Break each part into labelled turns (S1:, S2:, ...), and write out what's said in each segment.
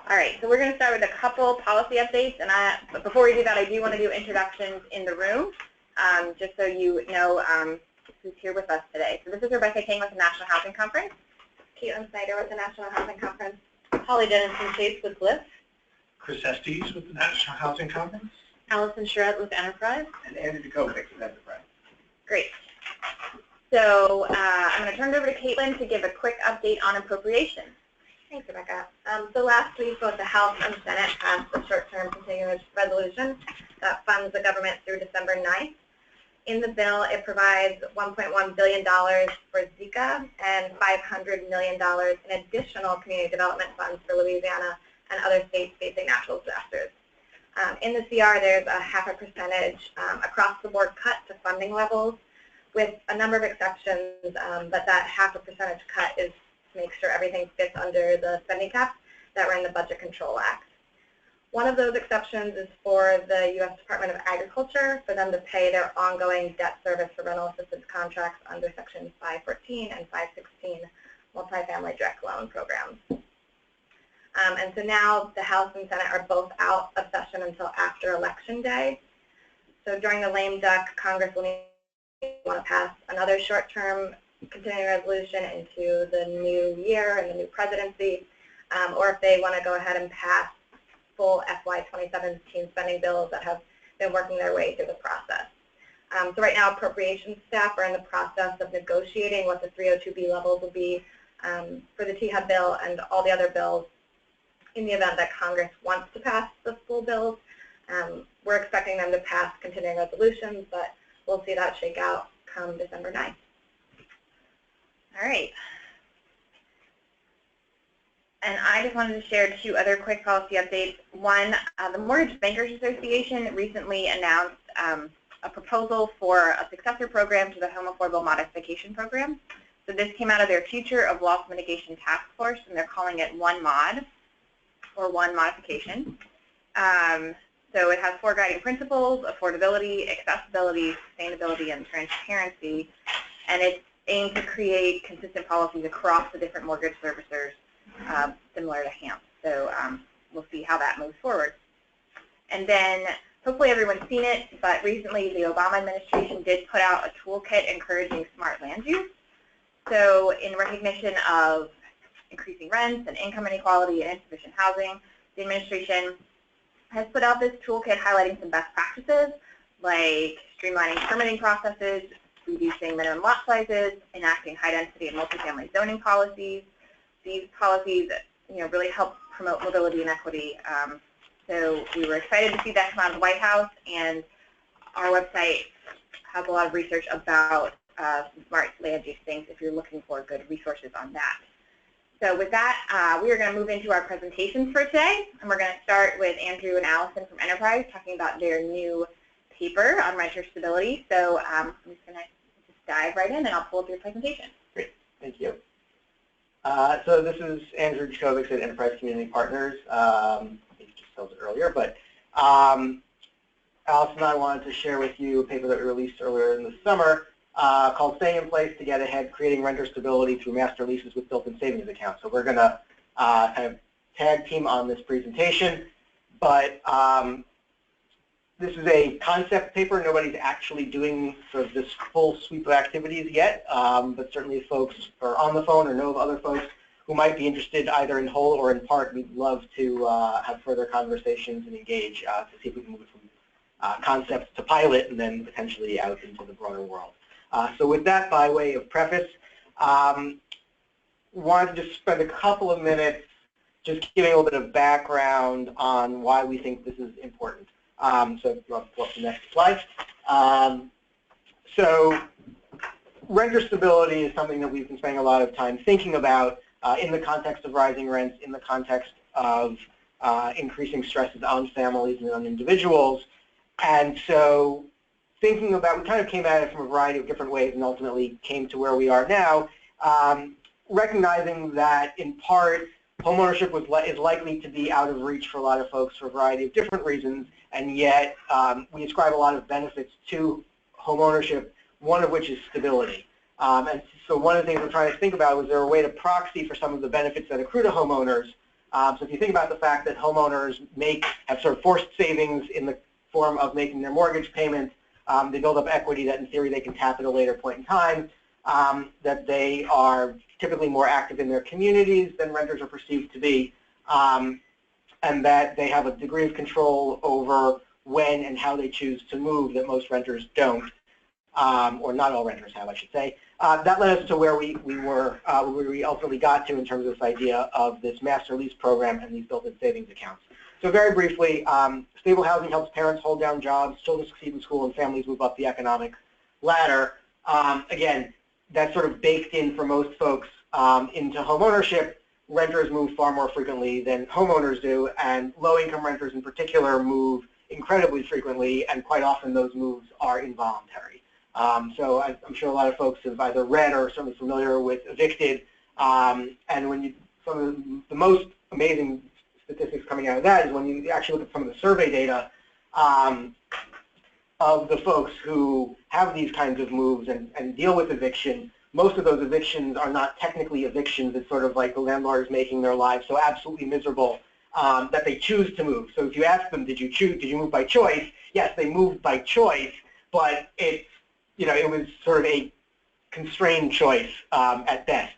S1: All right, so we're going to start with a couple policy updates, but before we do that, I do want to do introductions in the room, just so you know who's here with us today. So this is Rebecca King with the National Housing Conference, Caitlin Snyder with the National Housing Conference, Holly Dennison-Chase with GLIF,
S2: Chris Estes with the National Housing Conference,
S1: Allison Charette with Enterprise,
S3: and Andrew Jakovic with Enterprise.
S1: Great. So I'm going to turn it over to Caitlin to give a quick update on appropriations.
S4: Thanks, Rebecca. So last week, both the House and Senate passed a short-term continuous resolution that funds the government through December 9th. In the bill, it provides $1.1 billion for Zika and $500 million in additional community development funds for Louisiana and other states facing natural disasters. In the CR, there's a 0.5% across-the-board cut to funding levels with a number of exceptions, but that 0.5% cut is to make sure everything fits under the spending caps that were in the Budget Control Act. One of those exceptions is for the U.S. Department of Agriculture for them to pay their ongoing debt service for rental assistance contracts under Sections 514 and 516 multifamily direct loan programs. And so now the House and Senate are both out of session until after Election Day. So during the lame duck, Congress will want to pass another short-term continuing resolution into the new year and the new presidency, or if they want to go ahead and pass full FY 2017 spending bills that have been working their way through the process. So right now, appropriations staff are in the process of negotiating what the 302B levels will be for the THUB bill and all the other bills in the event that Congress wants to pass the full bills. We're expecting them to pass continuing resolutions, but we'll see that shake out come December 9th.
S1: All right. And I just wanted to share two other quick policy updates. One, the Mortgage Bankers Association recently announced a proposal for a successor program to the Home Affordable Modification Program. So this came out of their Future of Loss Mitigation Task Force, and they're calling it One Mod, or One Modification. So it has 4 guiding principles: affordability, accessibility, sustainability, and transparency. And it's aimed to create consistent policies across the different mortgage servicers, similar to HAMP. So we'll see how that moves forward. And then hopefully everyone's seen it, but recently the Obama administration did put out a toolkit encouraging smart land use. So in recognition of increasing rents and income inequality and insufficient housing, the administration has put out this toolkit highlighting some best practices like streamlining permitting processes, reducing minimum lot sizes, enacting high-density and multifamily zoning policies. These policies, really help promote mobility and equity. So we were excited to see that come out of the White House, and our website has a lot of research about smart land use things if you're looking for good resources on that. So with that, we are going to move into our presentations for today, and we're going to start with Andrew and Allison from Enterprise talking about their new paper on renter stability. So I'm just going to dive right in, and I'll pull up your presentation.
S3: Great, thank you. So this is Andrew Jakovic at Enterprise Community Partners. I think just told it earlier, but Allison and I wanted to share with you a paper that we released earlier in the summer called Staying in Place to Get Ahead, Creating Renter Stability Through Master Leases with Built-in Savings Accounts. So we're going to kind of tag team on this presentation, but this is a concept paper. Nobody's actually doing sort of this full sweep of activities yet, but certainly if folks are on the phone or know of other folks who might be interested either in whole or in part, we'd love to have further conversations and engage to see if we can move it from concepts to pilot and then potentially out into the broader world. So with that, by way of preface, wanted to just spend a couple of minutes just giving a little bit of background on why we think this is important. So if you want to pull up the next slide. So renter stability is something that we've been spending a lot of time thinking about in the context of rising rents, in the context of increasing stresses on families and on individuals. And so thinking about, we kind of came at it from a variety of different ways and ultimately came to where we are now, recognizing that in part homeownership is likely to be out of reach for a lot of folks for a variety of different reasons, and yet we ascribe a lot of benefits to homeownership, one of which is stability. And so one of the things we're trying to think about was there a way to proxy for some of the benefits that accrue to homeowners So if you think about the fact that homeowners have sort of forced savings in the form of making their mortgage payments, they build up equity that in theory they can tap at a later point in time, that they are typically more active in their communities than renters are perceived to be, and that they have a degree of control over when and how they choose to move that most renters don't, or not all renters have, I should say. That led us to where we ultimately got to in terms of this idea of this master lease program and these built-in savings accounts. So very briefly, stable housing helps parents hold down jobs, children succeed in school, and families move up the economic ladder. Again, that's sort of baked in for most folks into home ownership. Renters move far more frequently than homeowners do, and low-income renters in particular move incredibly frequently, and quite often those moves are involuntary. So I'm sure a lot of folks have either read or are certainly familiar with Evicted, and some of the most amazing statistics coming out of that is when you actually look at some of the survey data of the folks who have these kinds of moves and deal with eviction. Most of those evictions are not technically evictions. It's sort of like the landlord is making their lives so absolutely miserable that they choose to move. So if you ask them, did you move by choice? Yes, they moved by choice, but it was sort of a constrained choice at best.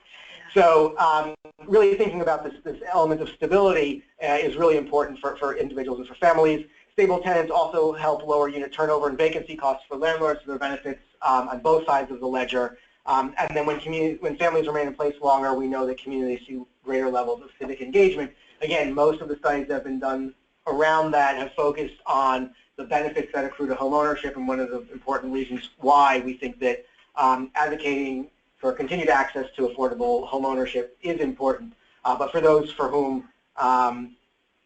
S3: So really thinking about this element of stability is really important for individuals and for families. Stable tenants also help lower unit turnover and vacancy costs for landlords, so there are benefits on both sides of the ledger. And then when families remain in place longer, we know that communities see greater levels of civic engagement. Again, most of the studies that have been done around that have focused on the benefits that accrue to home ownership, and one of the important reasons why we think that advocating for continued access to affordable home ownership is important. But for those for whom home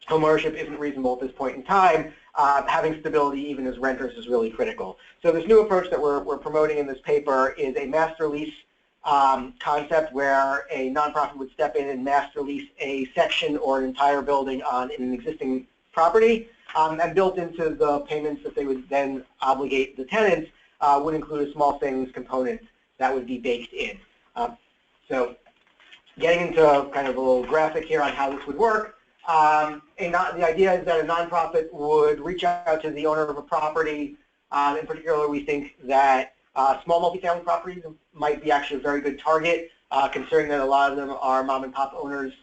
S3: ownership isn't reasonable at this point in time, having stability even as renters is really critical. So this new approach that we're promoting in this paper is a master lease concept where a nonprofit would step in and master lease a section or an entire building on an existing property, and built into the payments that they would then obligate the tenants would include a small savings component that would be baked in. So getting into kind of a little graphic here on how this would work, the idea is that a nonprofit would reach out to the owner of a property. In particular, we think that small multifamily properties might be actually a very good target, considering that a lot of them are mom and pop owners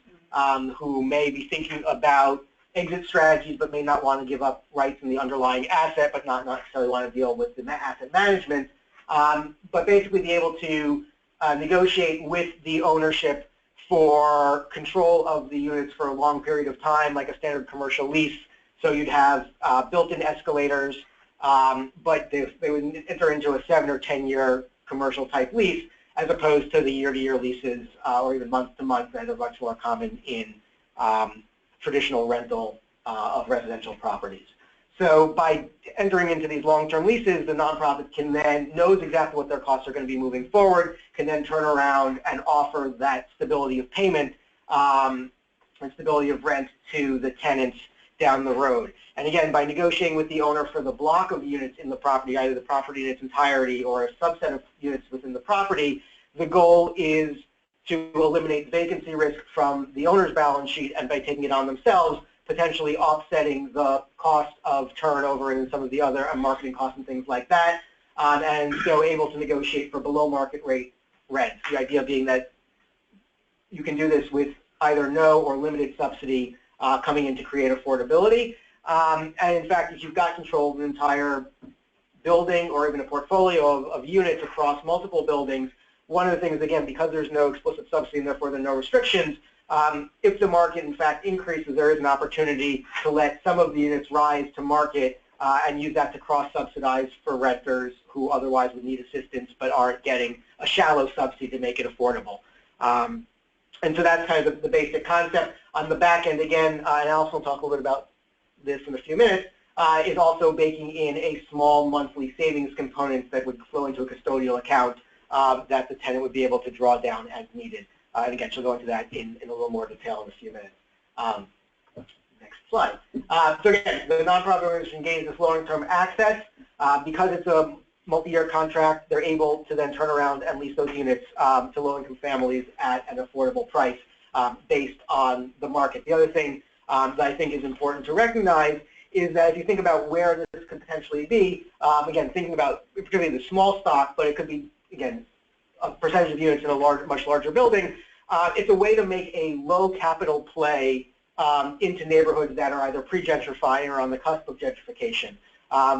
S3: who may be thinking about exit strategies but may not want to give up rights in the underlying asset, but not necessarily want to deal with the asset management. But basically be able to negotiate with the ownership for control of the units for a long period of time, like a standard commercial lease. So you'd have built-in escalators, but they would enter into a 7 or 10-year commercial type lease, as opposed to the year-to-year leases or even month-to-month that are much more common in traditional rental of residential properties. So by entering into these long-term leases, the nonprofit can then knows exactly what their costs are going to be moving forward, can then turn around and offer that stability of payment and stability of rent to the tenants down the road. And again, by negotiating with the owner for the block of units in the property, either the property in its entirety or a subset of units within the property, the goal is to eliminate vacancy risk from the owner's balance sheet, and by taking it on themselves, potentially offsetting the cost of turnover and some of the other marketing costs and things like that, and so able to negotiate for below market rate rent. The idea being that you can do this with either no or limited subsidy coming in to create affordability. And in fact, if you've got control of an entire building or even a portfolio of units across multiple buildings, one of the things, again, because there's no explicit subsidy and therefore there are no restrictions, if the market in fact increases, there is an opportunity to let some of the units rise to market and use that to cross-subsidize for renters who otherwise would need assistance but aren't getting a shallow subsidy to make it affordable. And so that's kind of the basic concept. On the back end, again, and Alice will talk a little bit about this in a few minutes, is also baking in a small monthly savings component that would flow into a custodial account that the tenant would be able to draw down as needed. And again, she'll go into that in a little more detail in a few minutes. Next slide. So again, the nonprofit organization gains this long-term access. Because it's a multi-year contract, they're able to then turn around and lease those units to low-income families at an affordable price. based on the market. The other thing that I think is important to recognize is that if you think about where this could potentially be, again, thinking about particularly the small stock, but it could be, again, a percentage of units in a much larger building, it's a way to make a low capital play into neighborhoods that are either pre-gentrifying or on the cusp of gentrification.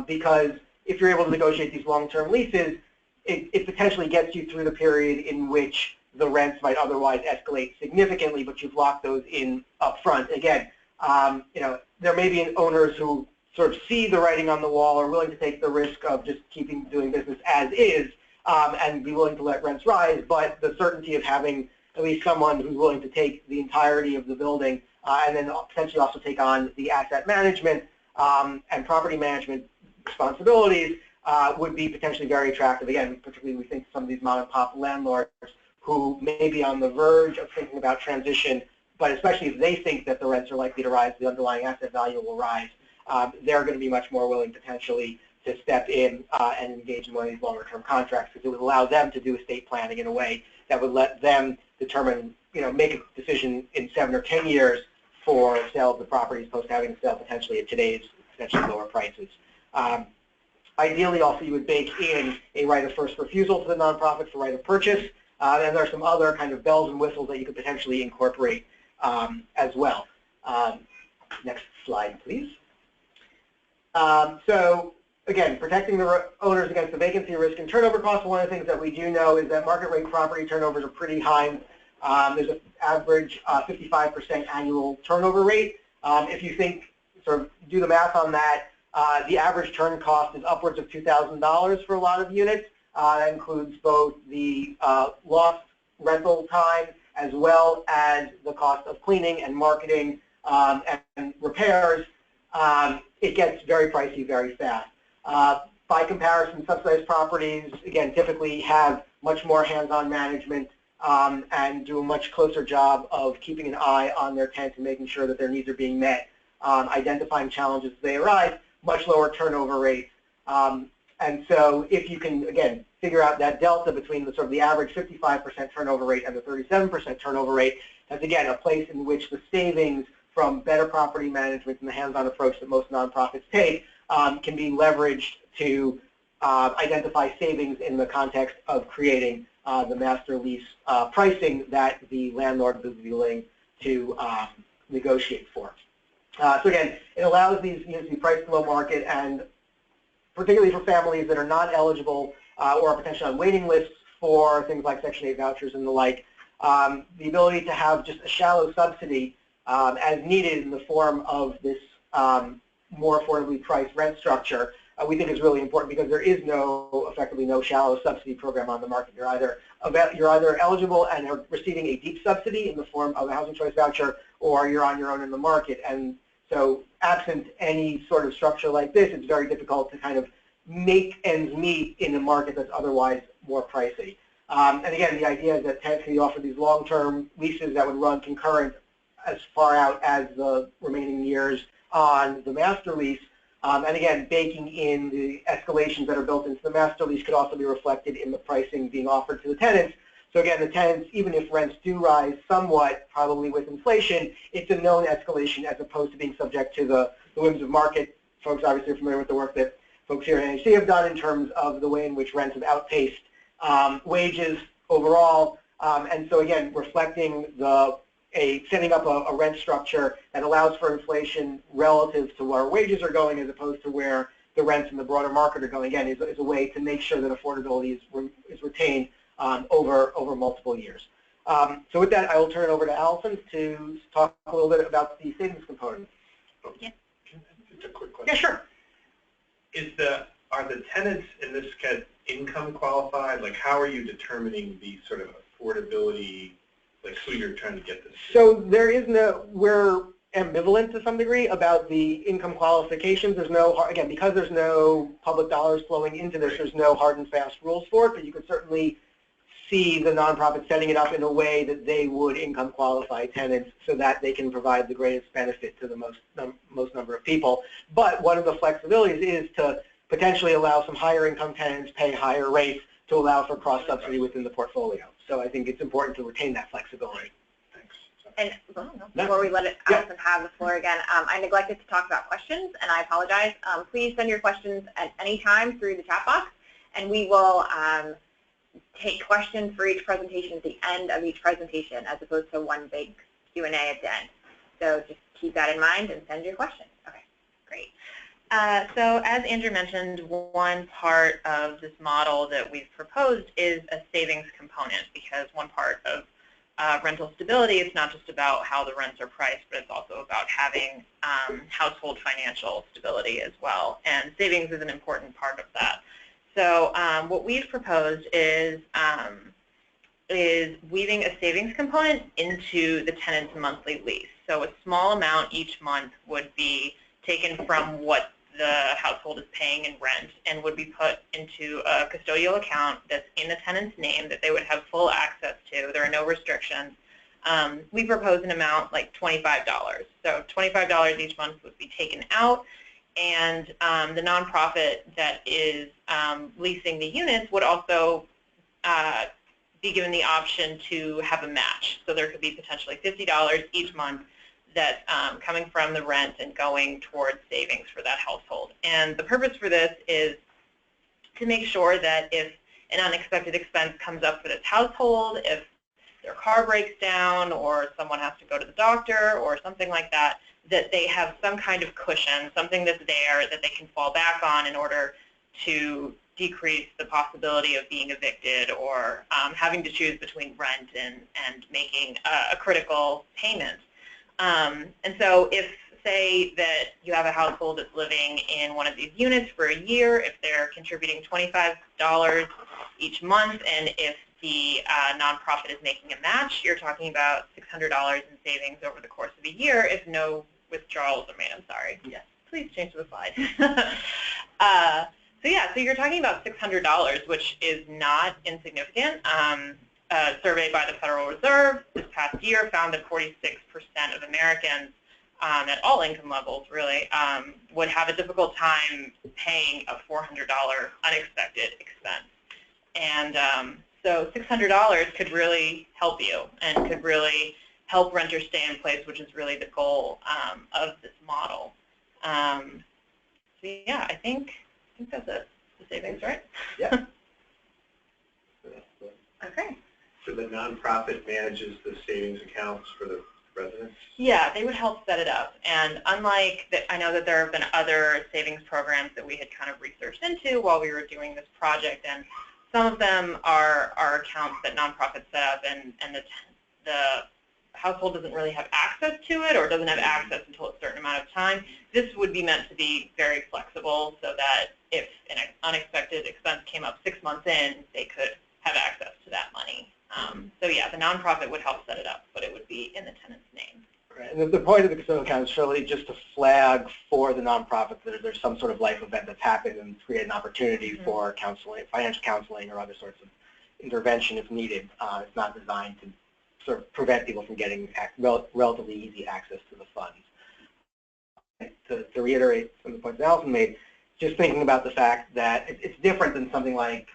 S3: Because if you're able to negotiate these long-term leases, it potentially gets you through the period in which the rents might otherwise escalate significantly, but you've locked those in up front. Again, there may be owners who sort of see the writing on the wall, are willing to take the risk of just doing business as is, and be willing to let rents rise, but the certainty of having at least someone who's willing to take the entirety of the building and then potentially also take on the asset management and property management responsibilities would be potentially very attractive. Again, particularly we think some of these mom and pop landlords who may be on the verge of thinking about transition, but especially if they think that the rents are likely to rise, the underlying asset value will rise, they're going to be much more willing potentially to step in and engage in one of these longer-term contracts, because it would allow them to do estate planning in a way that would let them determine, make a decision in 7 or 10 years for sale of the property, as opposed to having to sell potentially at today's potentially lower prices. Ideally, also, you would bake in a right of first refusal to the nonprofit for right of purchase, and there are some other kind of bells and whistles that you could potentially incorporate as well. Next slide, please. So, again, protecting the owners against the vacancy risk and turnover costs. One of the things that we do know is that market rate property turnovers are pretty high. There's an average 55% annual turnover rate. If you sort of do the math on that, the average turn cost is upwards of $2,000 for a lot of units. That includes both the lost rental time as well as the cost of cleaning and marketing and repairs. It gets very pricey very fast. By comparison, subsidized properties, again, typically have much more hands-on management and do a much closer job of keeping an eye on their tenants and making sure that their needs are being met, identifying challenges as they arise, much lower turnover rates. And so if you can, again, figure out that delta between the sort of the average 55% turnover rate and the 37% turnover rate, that's, again, a place in which the savings from better property management and the hands-on approach that most nonprofits take can be leveraged to identify savings in the context of creating the master lease pricing that the landlord is willing to negotiate for. So again, it allows these units to be priced below market, and particularly for families that are not eligible or are potentially on waiting lists for things like Section 8 vouchers and the like, the ability to have just a shallow subsidy as needed in the form of this more affordably priced rent structure, we think is really important, because there is effectively no shallow subsidy program on the market. You're either eligible and are receiving a deep subsidy in the form of a housing choice voucher, or you're on your own in the market. And so absent any sort of structure like this, it's very difficult to kind of make ends meet in a market that's otherwise more pricey. And again, the idea is that tenants can be offered these long-term leases that would run concurrent as far out as the remaining years on the master lease. And again, baking in the escalations that are built into the master lease could also be reflected in the pricing being offered to the tenants. So again, the tenants, even if rents do rise somewhat, probably with inflation, it's a known escalation as opposed to being subject to the whims of market. Folks obviously are familiar with the work that folks here at NHC have done in terms of the way in which rents have outpaced wages overall. And so again, reflecting setting up a rent structure that allows for inflation relative to where wages are going as opposed to where the rents in the broader market are going, again, is a way to make sure that affordability is retained over multiple years. So with that, I will turn it over to Allison to talk a little bit about the savings component.
S1: Yeah.
S2: Just a quick question.
S3: Yeah, sure.
S2: Are the tenants in this case income qualified? Like, how are you determining the sort of affordability, like who you're trying to get this to?
S3: So we're ambivalent to some degree about the income qualifications. There's again, because there's no public dollars flowing into this, there's no hard and fast rules for it, but you could certainly see the nonprofit setting it up in a way that they would income qualify tenants so that they can provide the greatest benefit to the most number of people. But one of the flexibilities is to potentially allow some higher income tenants pay higher rates to allow for cross-subsidy within the portfolio. So I think it's important to retain that flexibility.
S2: Thanks.
S1: And before we let Allison have the floor again, I neglected to talk about questions, and I apologize. Please send your questions at any time through the chat box, and we will take questions for each presentation at the end of each presentation, as opposed to one big Q&A at the end. So just keep that in mind and send your questions. Okay, great.
S5: So as Andrew mentioned, one part of this model that we've proposed is a savings component, because one part of rental stability is not just about how the rents are priced, but it's also about having household financial stability as well. And savings is an important part of that. So what we've proposed is weaving a savings component into the tenant's monthly lease. So a small amount each month would be taken from what the household is paying in rent and would be put into a custodial account that's in the tenant's name that they would have full access to. There are no restrictions. We propose an amount like $25. So $25 each month would be taken out, and the nonprofit that is leasing the units would also be given the option to have a match. So there could be potentially $50 each month that's coming from the rent and going towards savings for that household. And the purpose for this is to make sure that if an unexpected expense comes up for this household, if their car breaks down or someone has to go to the doctor or something like that, that they have some kind of cushion, something that's there that they can fall back on in order to decrease the possibility of being evicted or having to choose between rent and making a critical payment. And so if, say, that you have a household that's living in one of these units for a year, if they're contributing $25 each month, and if the nonprofit is making a match, you're talking about $600 in savings over the course of a year if no withdrawals are made. I'm sorry. Yes, please change the slide. So yeah, so you're talking about $600, which is not insignificant. A survey by the Federal Reserve this past year found that 46% of Americans at all income levels really would have a difficult time paying a $400 unexpected expense. And so $600 could really help you and could really help renters stay in place, which is really the goal of this model. So yeah, I think that's it. The savings, right?
S3: Yeah.
S1: Okay.
S2: So the nonprofit manages the savings accounts for the residents?
S5: Yeah, they would help set it up. And unlike that, I know that there have been other savings programs that we had kind of researched into while we were doing this project, and some of them are accounts that nonprofits set up, and the household doesn't really have access to it or doesn't have access until a certain amount of time. This would be meant to be very flexible so that if an unexpected expense came up 6 months in, they could have access to that money. So yeah, the nonprofit would help set it up, but it would be in the tenant's name.
S3: Right. And the point of the custodial account is really just to flag for the nonprofit that there's some sort of life event that's happened and create an opportunity for counseling, financial counseling, or other sorts of intervention if needed. It's not designed to sort of prevent people from getting relatively easy access to the funds. To reiterate some of the points that Allison made, just thinking about the fact that it's different than something like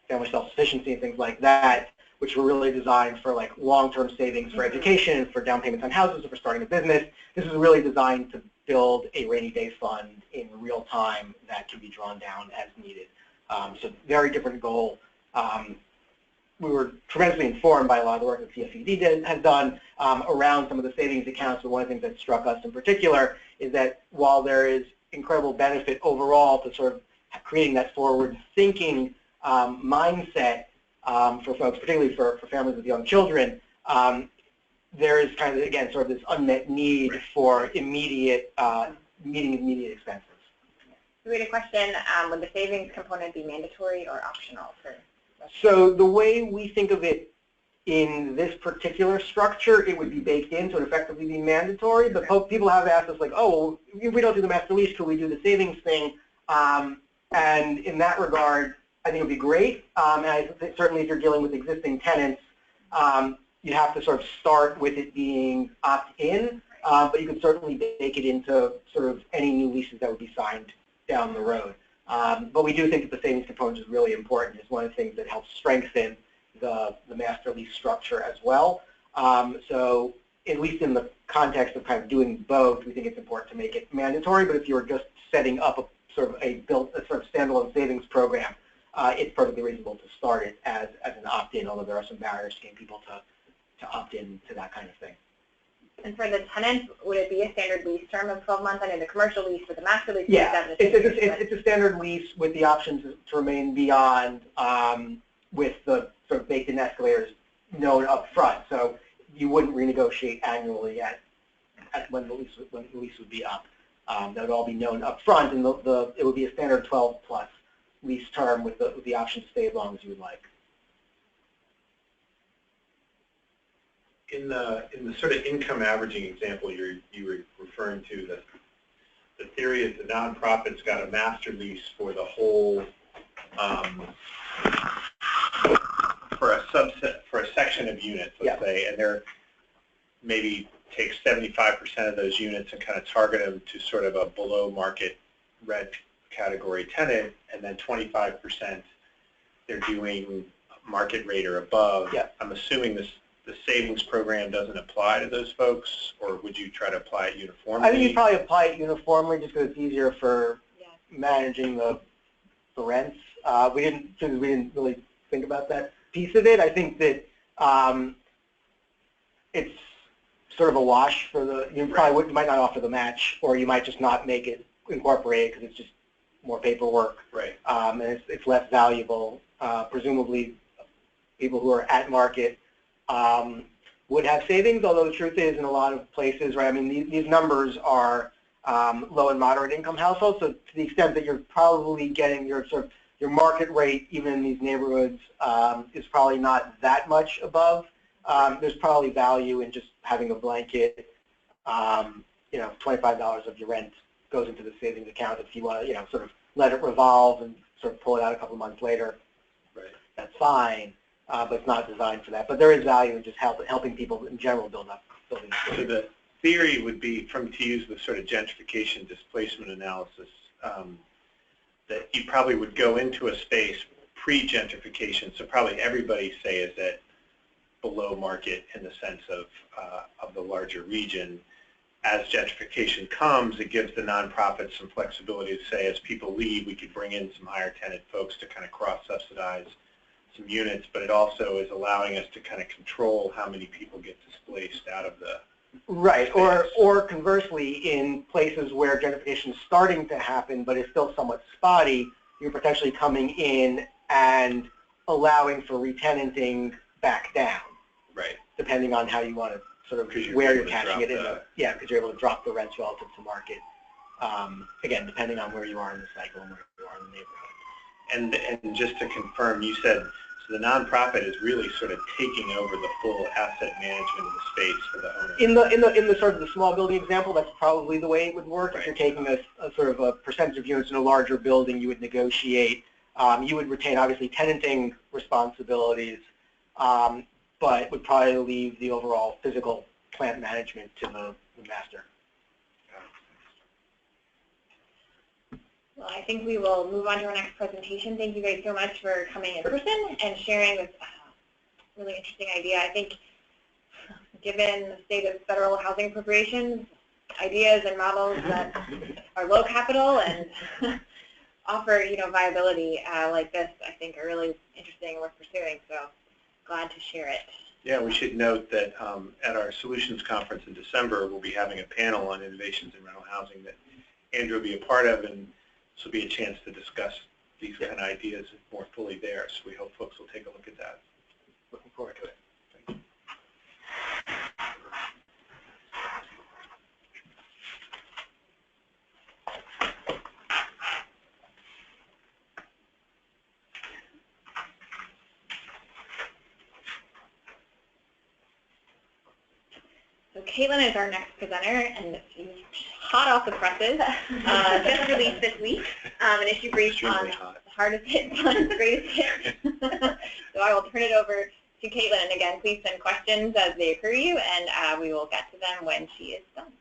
S3: family self-sufficiency and things like that, which were really designed for like long-term savings for education, for down payments on houses, or for starting a business. This is really designed to build a rainy day fund in real time that can be drawn down as needed. So very different goal. We were tremendously informed by a lot of the work that CFED has done around some of the savings accounts, but one of the things that struck us in particular is that while there is incredible benefit overall to sort of creating that forward-thinking mindset for folks, particularly for families with young children, there is kind of, again, sort of this unmet need for immediate, meeting immediate expenses.
S1: We had a question, would the savings component be mandatory or optional?
S3: So the way we think of it in this particular structure, it would be baked in, so it would effectively be mandatory, but people have asked us like, oh, well, if we don't do the master lease, could we do the savings thing? And in that regard, I think it would be great. And I think certainly if you're dealing with existing tenants, you have to sort of start with it being opt-in, but you could certainly bake it into sort of any new leases that would be signed down the road. But we do think that the savings component is really important. It's one of the things that helps strengthen the master lease structure as well. So at least in the context of kind of doing both, we think it's important to make it mandatory. But if you're just setting up a sort of standalone savings program, it's perfectly reasonable to start it as an opt-in, although there are some barriers to getting people to opt in to that kind of thing.
S1: And for the tenants, would it be a standard lease term of 12 months? I know the commercial lease with the master lease.
S3: Yeah, it's a standard lease with the option to remain beyond, with the sort of baked-in escalators known up front. So you wouldn't renegotiate annually at when the lease would be up. That would all be known up front, and it would be a standard 12+ lease term with the option to stay as long as you would like.
S2: In the sort of income averaging example you were referring to, the theory is the nonprofit's got a master lease for the whole, for a section of units, let's say, and they're maybe take 75% of those units and kind of target them to sort of a below market rent category tenant, and then 25% they're doing market rate or above.
S3: Yeah.
S2: I'm assuming the savings program doesn't apply to those folks, or would you try to apply it uniformly?
S3: I think you'd probably apply it uniformly just because it's easier for managing the rents. We didn't really think about that piece of it. I think that it's sort of a wash for you might not offer the match, or you might just not make it incorporated because it's just more paperwork.
S2: Right.
S3: And it's less valuable. Presumably, people who are at market would have savings, although the truth is in a lot of places, right, I mean, these numbers are low and moderate income households, so to the extent that you're probably getting your market rate, even in these neighborhoods, is probably not that much above. There's probably value in just having a blanket, $25 of your rent goes into the savings account if you want to, sort of let it revolve and sort of pull it out a couple months later.
S2: Right.
S3: That's fine. But it's not designed for that. But there is value in just helping people in general build up buildings.
S2: So the theory would be, to use the sort of gentrification displacement analysis, that you probably would go into a space pre-gentrification, so probably everybody, say, is at below market in the sense of the larger region. As gentrification comes, it gives the nonprofits some flexibility to say, as people leave, we could bring in some higher tenant folks to kind of cross-subsidize some units, but it also is allowing us to kind of control how many people get displaced out of the
S3: right space. Or conversely, in places where gentrification is starting to happen but is still somewhat spotty, you're potentially coming in and allowing for retenanting back down.
S2: Right.
S3: Depending on how you want to sort of where you're catching it because you're able to drop the rents relative to market. Again, depending on where you are in the cycle and where you are in the neighborhood.
S2: And just to confirm, you said, so the nonprofit is really sort of taking over the full asset management of the space for the owner.
S3: In the sort of the small building example, that's probably the way it would work. Right. If you're taking a sort of a percentage of units in a larger building, you would negotiate. You would retain obviously tenanting responsibilities, but would probably leave the overall physical plant management to the master.
S1: Well, I think we will move on to our next presentation. Thank you guys so much for coming in person and sharing this really interesting idea. I think given the state of federal housing appropriations, ideas and models that are low capital and offer, viability like this, I think are really interesting and worth pursuing. So glad to share it.
S2: Yeah, we should note that at our Solutions Conference in December, we'll be having a panel on innovations in rental housing that Andrew will be a part of, and this will be a chance to discuss these kind of ideas more fully there. So we hope folks will take a look at that.
S3: Looking forward to it. Thank you.
S1: So Caitlin is our next presenter, and she's hot off the presses. Just released this week, an issue brief on the hardest hit funds, greatest hit. So I will turn it over to Caitlin, and again, please send questions as they occur to you, and we will get to them when she is done.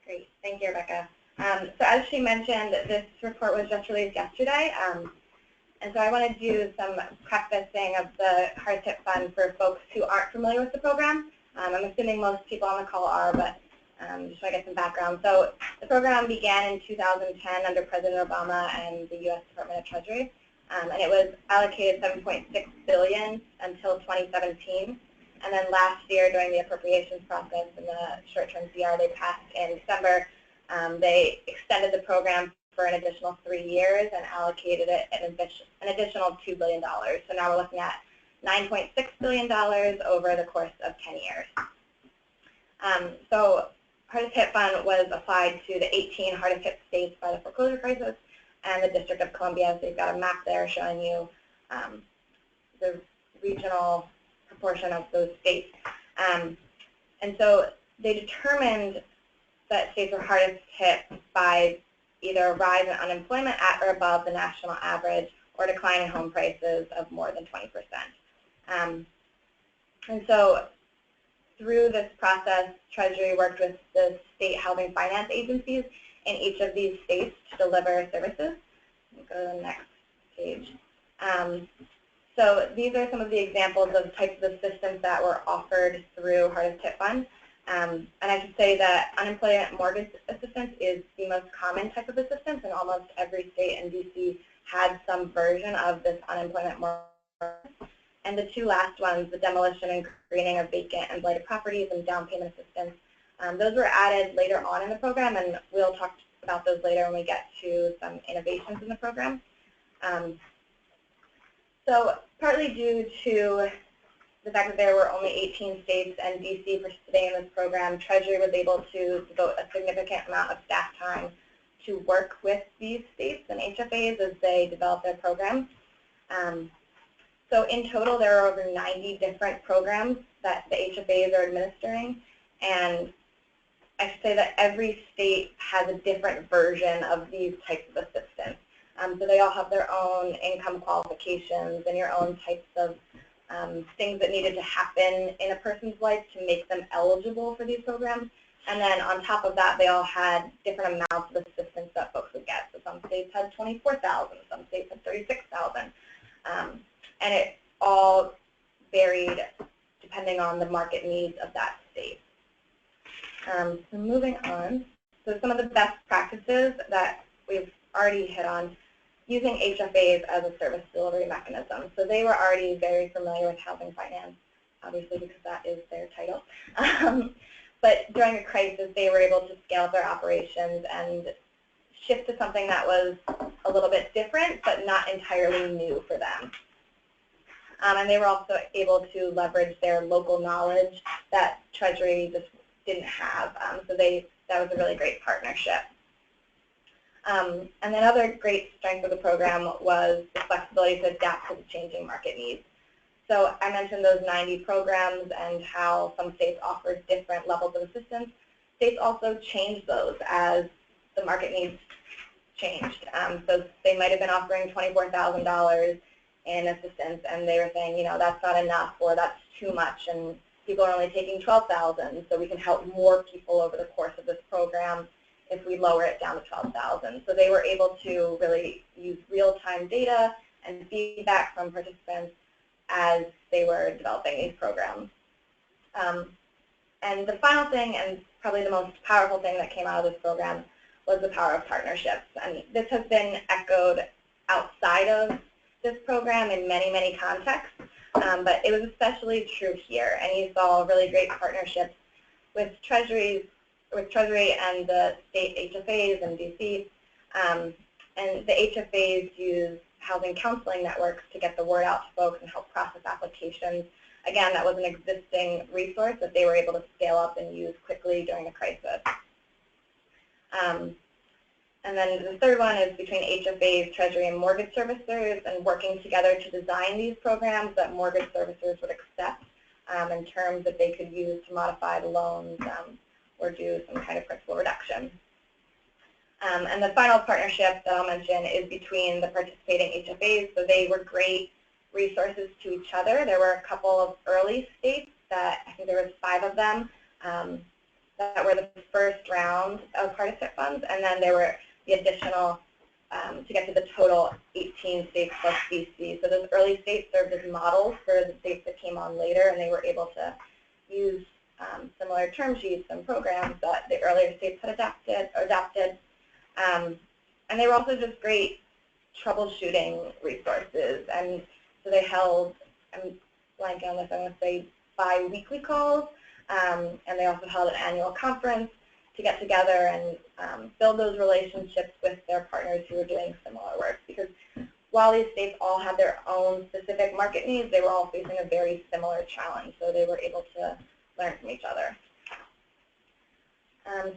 S4: Great, thank you, Rebecca. So as she mentioned, this report was just released yesterday, and so I want to do some prefacing of the hardest hit fund for folks who aren't familiar with the program. I'm assuming most people on the call are, but just so I get some background. So the program began in 2010 under President Obama and the U.S. Department of Treasury, and it was allocated $7.6 billion until 2017. And then last year, during the appropriations process and the short-term CR they passed in December, they extended the program for an additional 3 years and allocated it an additional $2 billion. So now we're looking at $9.6 billion over the course of 10 years. So hardest hit fund was applied to the 18 hardest hit states by the foreclosure crisis and the District of Columbia. So you've got a map there showing you the regional proportion of those states. And so they determined that states were hardest hit by either a rise in unemployment at or above the national average or a decline in home prices of more than 20%. And so through this process, Treasury worked with the state housing finance agencies in each of these states to deliver services. Go to the next page. So these are some of the examples of types of assistance that were offered through Hardest Hit Fund. And I should say that unemployment mortgage assistance is the most common type of assistance, and almost every state in DC had some version of this unemployment mortgage. And the two last ones, the demolition and greening of vacant and blighted properties and down payment assistance, those were added later on in the program, and we'll talk about those later when we get to some innovations in the program. So partly due to the fact that there were only 18 states and DC participating in this program, Treasury was able to devote a significant amount of staff time to work with these states and HFAs as they develop their programs. So in total, there are over 90 different programs that the HFAs are administering, and I should say that every state has a different version of these types of assistance. So they all have their own income qualifications and your own types of things that needed to happen in a person's life to make them eligible for these programs. And then on top of that, they all had different amounts of assistance that folks would get. So some states had $24,000, some states had $36,000. And it all varied depending on the market needs of that state. So moving on, so some of the best practices that we've already hit on using HFAs as a service delivery mechanism. So they were already very familiar with housing finance, obviously because that is their title. But during a crisis, they were able to scale up their operations and shift to something that was a little bit different, but not entirely new for them. And they were also able to leverage their local knowledge that Treasury just didn't have. So that was a really great partnership. And another great strength of the program was the flexibility to adapt to the changing market needs. So I mentioned those 90 programs and how some states offered different levels of assistance. States also changed those as the market needs changed. So they might have been offering $24,000 in assistance, and they were saying, you know, that's not enough, or that's too much, and people are only taking $12,000, so we can help more people over the course of this program if we lower it down to $12,000. So they were able to really use real-time data and feedback from participants as they were developing these programs. And the final thing, and probably the most powerful thing that came out of this program, was the power of partnerships. And this has been echoed outside of this program in many, many contexts, but it was especially true here. And you saw really great partnerships with Treasury and the state HFAs in DC. And the HFAs use housing counseling networks to get the word out to folks and help process applications. Again, that was an existing resource that they were able to scale up and use quickly during a crisis. And then the third one is between HFAs, Treasury, and mortgage servicers, and working together to design these programs that mortgage servicers would accept in terms that they could use to modify the loans or do some kind of principal reduction. And the final partnership that I'll mention is between the participating HFAs. So they were great resources to each other. There were a couple of early states that, I think there was 5 of them, that were the first round of hardest hit funds, and then there were the additional to get to the total 18 states plus DC. So those early states served as models for the states that came on later, and they were able to use similar term sheets and programs that the earlier states had adopted. And they were also just great troubleshooting resources. And so they held, I'm blanking on this, I'm going to say bi-weekly calls, and they also held an annual conference to get together and build those relationships with their partners who were doing similar work. Because while these states all had their own specific market needs, they were all facing a very similar challenge, so they were able to learn from each other.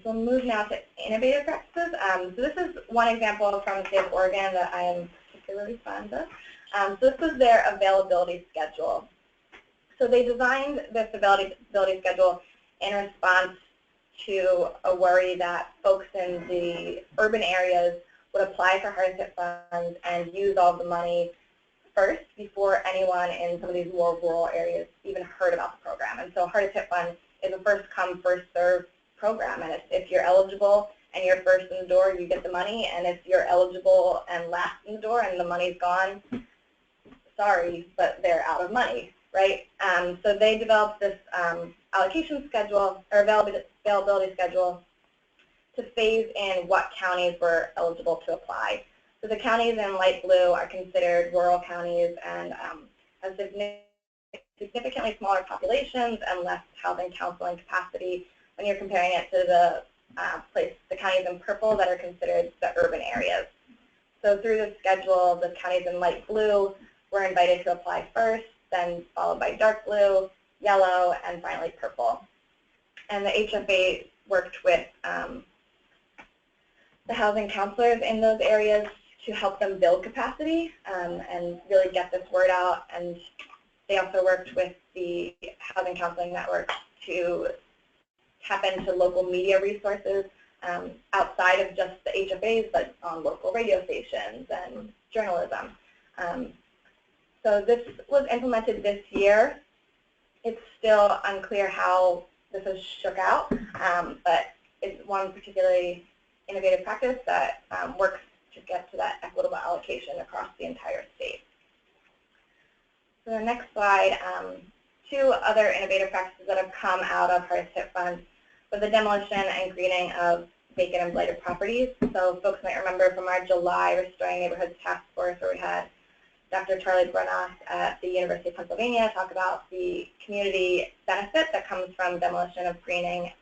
S4: So we'll move now to innovative practices. So this is one example from the state of Oregon that I am particularly fond of. So this was their availability schedule. So they designed this availability schedule in response to a worry that folks in the urban areas would apply for hardship funds and use all the money first before anyone in some of these more rural areas even heard about the program. And so hardship fund is a first come, first served program. And if you're eligible and you're first in the door, you get the money. And if you're eligible and last in the door and the money's gone, sorry, but they're out of money, right? So they developed this allocation schedule or availability schedule to phase in what counties were eligible to apply. So the counties in light blue are considered rural counties and have significantly smaller populations and less housing counseling capacity when you're comparing it to the counties in purple that are considered the urban areas. So through the schedule, the counties in light blue were invited to apply first, then followed by dark blue, yellow, and finally purple. And the HFA worked with the housing counselors in those areas to help them build capacity and really get this word out. And they also worked with the Housing Counseling Network to tap into local media resources outside of just the HFAs, but on local radio stations and journalism. So this was implemented this year. It's still unclear how this has shook out, but it's one particularly innovative practice that works to get to that equitable allocation across the entire state. So the next slide, two other innovative practices that have come out of hardship funds was the demolition and greening of vacant and blighted properties. So folks might remember from our July Restoring Neighborhoods Task Force where we had Dr. Charlie Brunoff at the University of Pennsylvania talk about the community benefit that comes from demolition and greening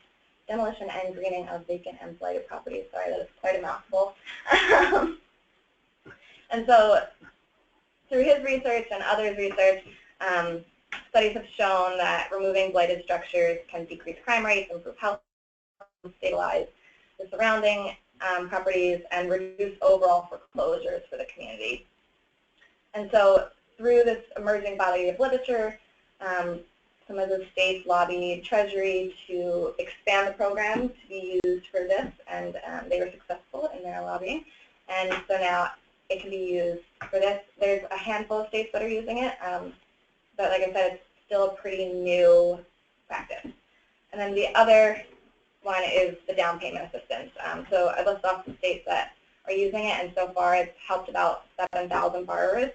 S4: of vacant and blighted properties. Sorry, that is quite a mouthful. And so through his research and others' research, studies have shown that removing blighted structures can decrease crime rates, improve health, stabilize the surrounding properties, and reduce overall foreclosures for the community. And so through this emerging body of literature, some of the states lobbied Treasury to expand the program to be used for this, and they were successful in their lobbying. And so now it can be used for this. There's a handful of states that are using it, but like I said, it's still a pretty new practice. And then the other one is the down payment assistance. So I listed off the states that are using it, and so far it's helped about 7,000 borrowers.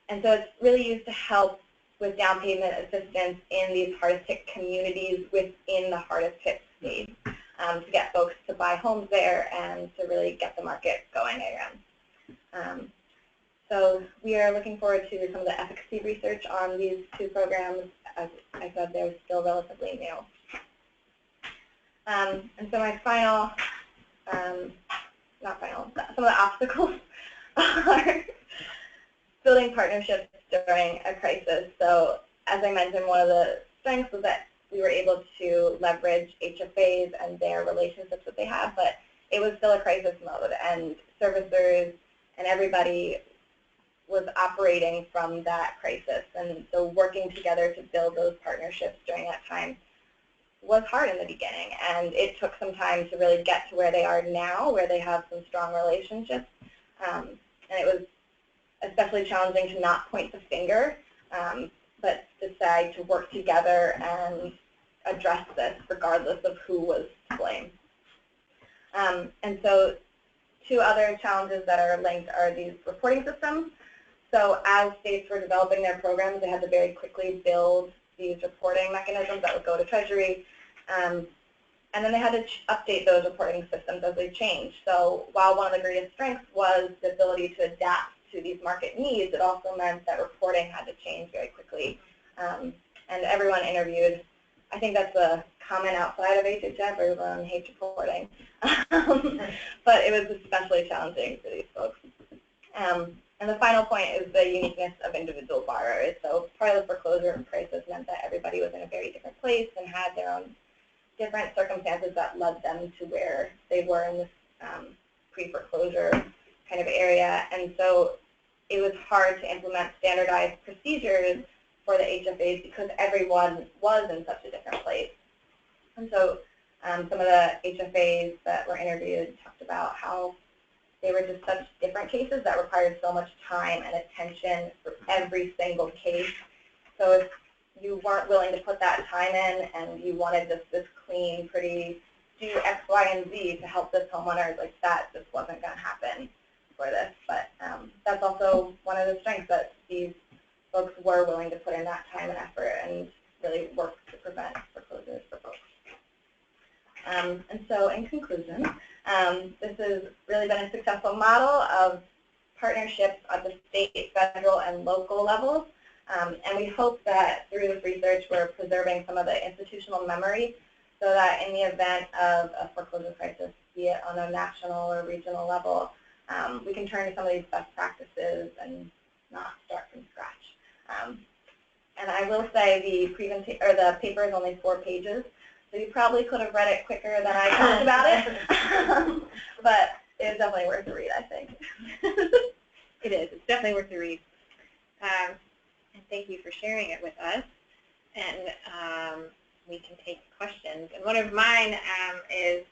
S4: And so it's really used to help with down payment assistance in these hardest hit communities within the hardest hit states to get folks to buy homes there and to really get the market going again. So we are looking forward to some of the efficacy research on these two programs. As I said, they're still relatively new. And so my final, not final, some of the obstacles are building partnerships during a crisis. So as I mentioned, one of the strengths was that we were able to leverage HFAs and their relationships that they have, but it was still a crisis mode, and servicers and everybody was operating from that crisis. And so working together to build those partnerships during that time was hard in the beginning, and it took some time to really get to where they are now, where they have some strong relationships. And it was especially challenging to not point the finger, but decide to work together and address this regardless of who was to blame. And so two other challenges that are linked are these reporting systems. So as states were developing their programs, they had to very quickly build these reporting mechanisms that would go to Treasury. And then they had to update those reporting systems as they changed. So while one of the greatest strengths was the ability to adapt to these market needs, it also meant that reporting had to change very quickly. And everyone interviewed, I think that's a common outside of HHF, everyone hates reporting. But it was especially challenging for these folks. And the final point is the uniqueness of individual borrowers. So part of the foreclosure crisis meant that everybody was in a very different place and had their own different circumstances that led them to where they were in this pre-foreclosure kind of area. And so it was hard to implement standardized procedures for the HFAs because everyone was in such a different place. And so some of the HFAs that were interviewed talked about how they were just such different cases that required so much time and attention for every single case. So if you weren't willing to put that time in and you wanted just this clean, pretty, do X, Y, and Z to help this homeowner, like that just wasn't going to happen for this. But that's also one of the strengths, that these folks were willing to put in that time and effort and really work to prevent foreclosures for folks. And so in conclusion, this has really been a successful model of partnerships at the state, federal, and local levels. And we hope that through this research we're preserving some of the institutional memory so that in the event of a foreclosure crisis, be it on a national or regional level, we can turn to some of these best practices and not start from scratch. And I will say the paper is only 4 pages, so you probably could have read it quicker than I talked about it, but it's definitely worth the read, I think.
S1: It is. It's definitely worth the read. And thank you for sharing it with us. And we can take questions. And one of mine is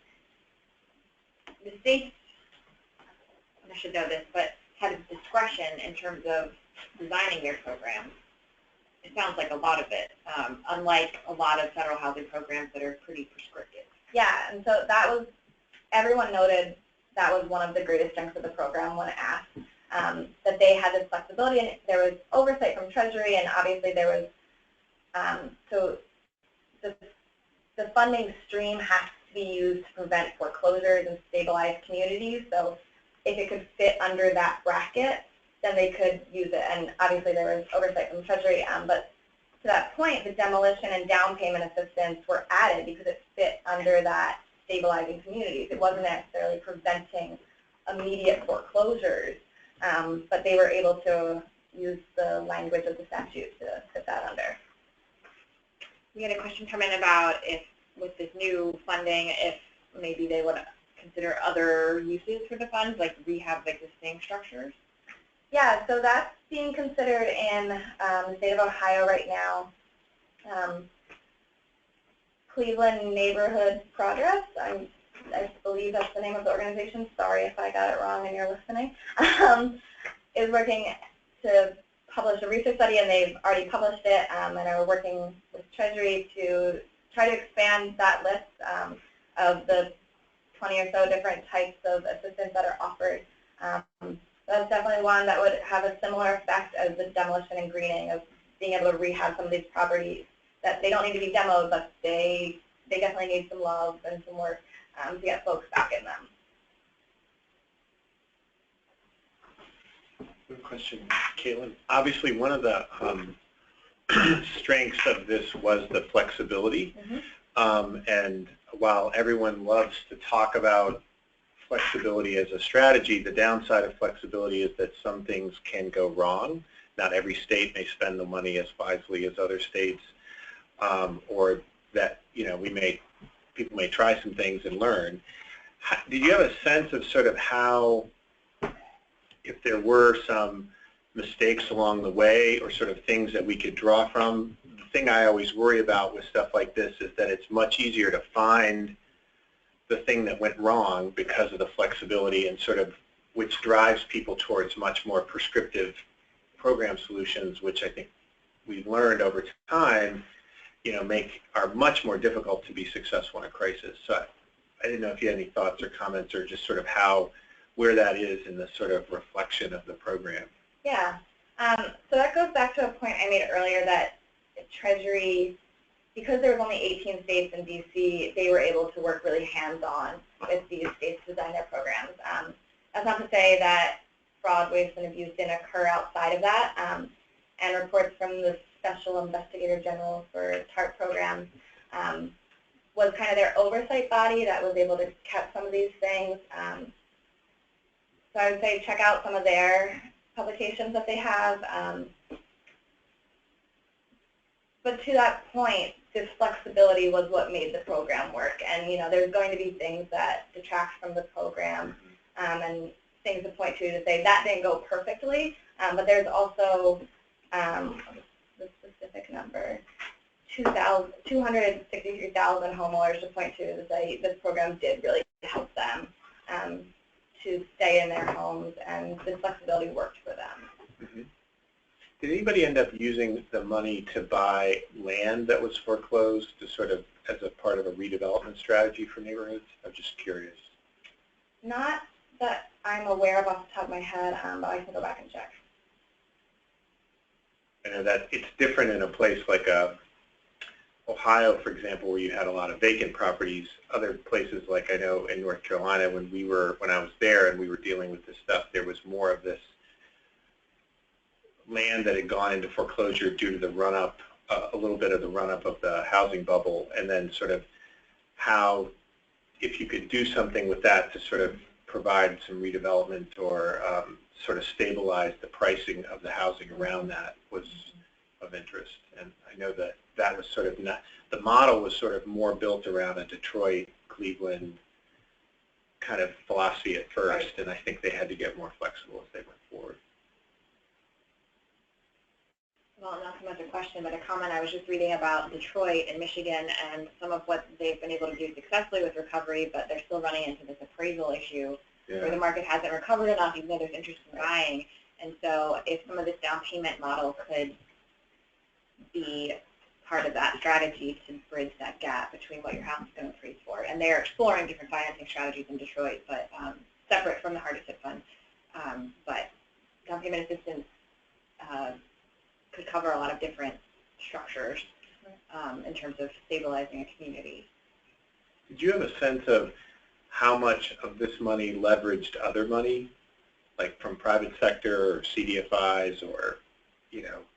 S1: the state, I should know this, but has discretion in terms of designing their programs. It sounds like a lot of it, unlike a lot of federal housing programs that are pretty prescriptive.
S4: Yeah, and so that was, everyone noted that was one of the greatest strengths of the program when asked, that they had this flexibility, and there was oversight from Treasury, and obviously there was, so the funding stream has to be used to prevent foreclosures and stabilize communities. So if it could fit under that bracket, then they could use it. And obviously there was oversight from Treasury, but to that point, the demolition and down payment assistance were added because it fit under that stabilizing communities. It wasn't necessarily preventing immediate foreclosures, but they were able to use the language of the statute to fit that under.
S1: We had a question come in about if, with this new funding, if maybe they would consider other uses for the funds, like rehab existing structures.
S4: Yeah, so that's being considered in the state of Ohio right now. Cleveland Neighborhood Progress, I believe that's the name of the organization, sorry if I got it wrong and you're listening, is working to publish a research study, and they've already published it, and are working with Treasury to try to expand that list of the 20 or so different types of assistance that are offered. That's definitely one that would have a similar effect as the demolition and greening, of being able to rehab some of these properties that they don't need to be demoed, but they definitely need some love and some work to get folks back in them.
S2: Good question, Caitlin. Obviously, one of the strengths of this was the flexibility. And while everyone loves to talk about flexibility as a strategy, the downside of flexibility is that some things can go wrong. Not every state may spend the money as wisely as other states, or that people may try some things and learn. Did you have a sense of sort of how, if there were some mistakes along the way or sort of things that we could draw from? The thing I always worry about with stuff like this is that it's much easier to find the thing that went wrong because of the flexibility, and sort of which drives people towards much more prescriptive program solutions, which I think we've learned over time, are much more difficult to be successful in a crisis. So I didn't know if you had any thoughts or comments, or just sort of where that is in the sort of reflection of the program.
S4: Yeah, so that goes back to a point I made earlier, that Treasury, because there was only 18 states in DC, they were able to work really hands-on with these states to design their programs. That's not to say that fraud, waste, and abuse didn't occur outside of that, and reports from the Special Investigator General for TARP programs was kind of their oversight body that was able to catch some of these things. So I would say check out some of their publications that they have. But to that point, this flexibility was what made the program work. And there's going to be things that detract from the program and things to point to say that didn't go perfectly. But there's also the specific number, 263,000 homeowners to point to say this program did really help them to stay in their homes, and this flexibility worked for them.
S2: Mm-hmm. Did anybody end up using the money to buy land that was foreclosed to sort of as a part of a redevelopment strategy for neighborhoods? I'm just curious.
S4: Not that I'm aware of off the top of my head, but I can go back and check.
S2: I know that it's different in a place like Ohio, for example, where you had a lot of vacant properties. Other places, like I know in North Carolina, when I was there and we were dealing with this stuff, there was more of this land that had gone into foreclosure due to the run-up, a little bit of the run-up of the housing bubble, and then sort of how, if you could do something with that to sort of provide some redevelopment or sort of stabilize the pricing of the housing around that was of interest. And I know that that was sort of not, the model was sort of more built around a Detroit, Cleveland kind of philosophy at first, and I think they had to get more flexible as they went forward.
S1: Well, not so much a question, but a comment. I was just reading about Detroit and Michigan and some of what they've been able to do successfully with recovery, but they're still running into this appraisal issue where the market hasn't recovered enough, even though there's interest in buying. And so if some of this down payment model could be part of that strategy to bridge that gap between what your house is going to appraise for. And they're exploring different financing strategies in Detroit, but separate from the hardest hit fund. But down payment assistance could cover a lot of different structures in terms of stabilizing a community.
S2: Did you have a sense of how much of this money leveraged other money, like from private sector or CDFIs or,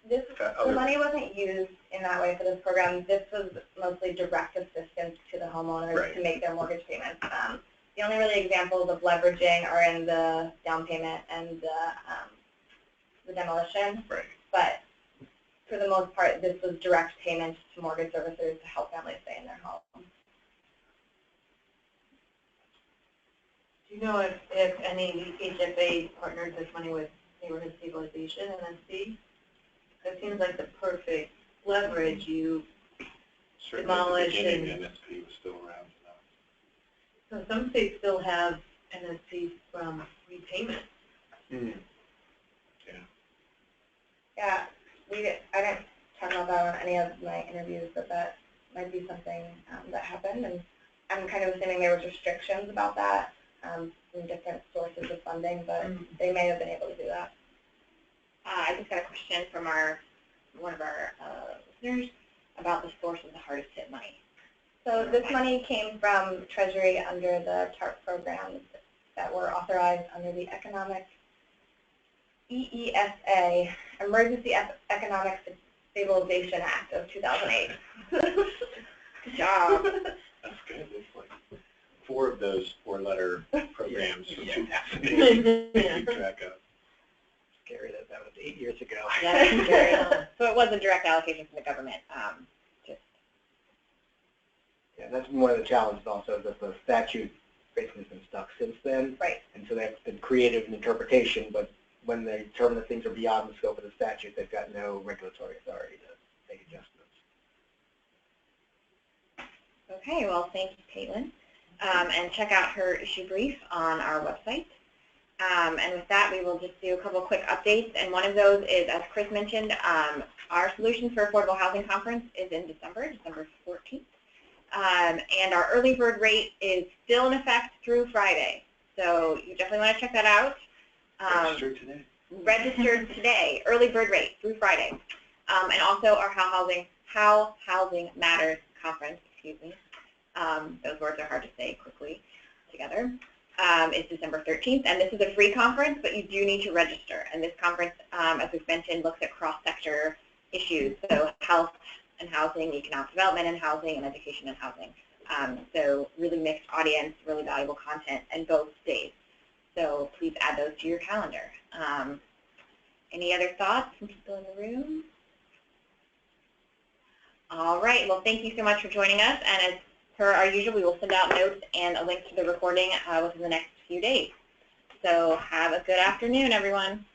S4: The money wasn't used in that way for this program. This was mostly direct assistance to the homeowners to make their mortgage payments. The only really examples of leveraging are in the down payment and the demolition.
S2: Right.
S4: But for the most part, this was direct payments to mortgage servicers to help families stay in their home.
S6: Do you know if any HFA partnered this money with neighborhood stabilization, NSC? It seems like the perfect leverage. You demolish and
S2: NSP was still around enough.
S6: So some states still have NSC from repayment.
S2: Mm.
S4: Yeah, I didn't talk about that on any of my interviews, but that might be something that happened. And I'm kind of assuming there was restrictions about that from different sources of funding, but they may have been able to do that.
S1: I just got a question from one of our listeners about the source of the hardest hit money.
S4: So this money came from Treasury under the TARP programs that were authorized under the EESA, Emergency Economic Stabilization Act of 2008.
S1: Good job.
S2: That's good. It's like 4 of those 4-letter programs from 2008 to keep track of.
S3: Scary that was 8 years ago.
S1: Yeah, that's scary. So it was a direct allocation from the government.
S3: Yeah, that's been one of the challenges also, that the statute basically has been stuck since then.
S4: Right.
S3: And so that's been creative in interpretation, but when they determine that things are beyond the scope of the statute, they've got no regulatory authority to make adjustments.
S1: Okay, well, thank you, Caitlin. And check out her issue brief on our website. And with that, we will just do a couple quick updates. And one of those is, as Chris mentioned, our Solutions for Affordable Housing Conference is in December 14th. And our early bird rate is still in effect through Friday. So you definitely want to check that out.
S2: Registered today.
S1: Registered today, early bird rate through Friday. And also our How Housing How Housing Matters Conference, those words are hard to say quickly together. It's December 13th, and this is a free conference, but you do need to register. And this conference, as we've mentioned, looks at cross-sector issues, so health and housing, economic development and housing, and education and housing. So really mixed audience, really valuable content, and both days. So please add those to your calendar. Any other thoughts from people in the room? All right, well, thank you so much for joining us, and as per our usual, we will send out notes and a link to the recording within the next few days. So have a good afternoon, everyone.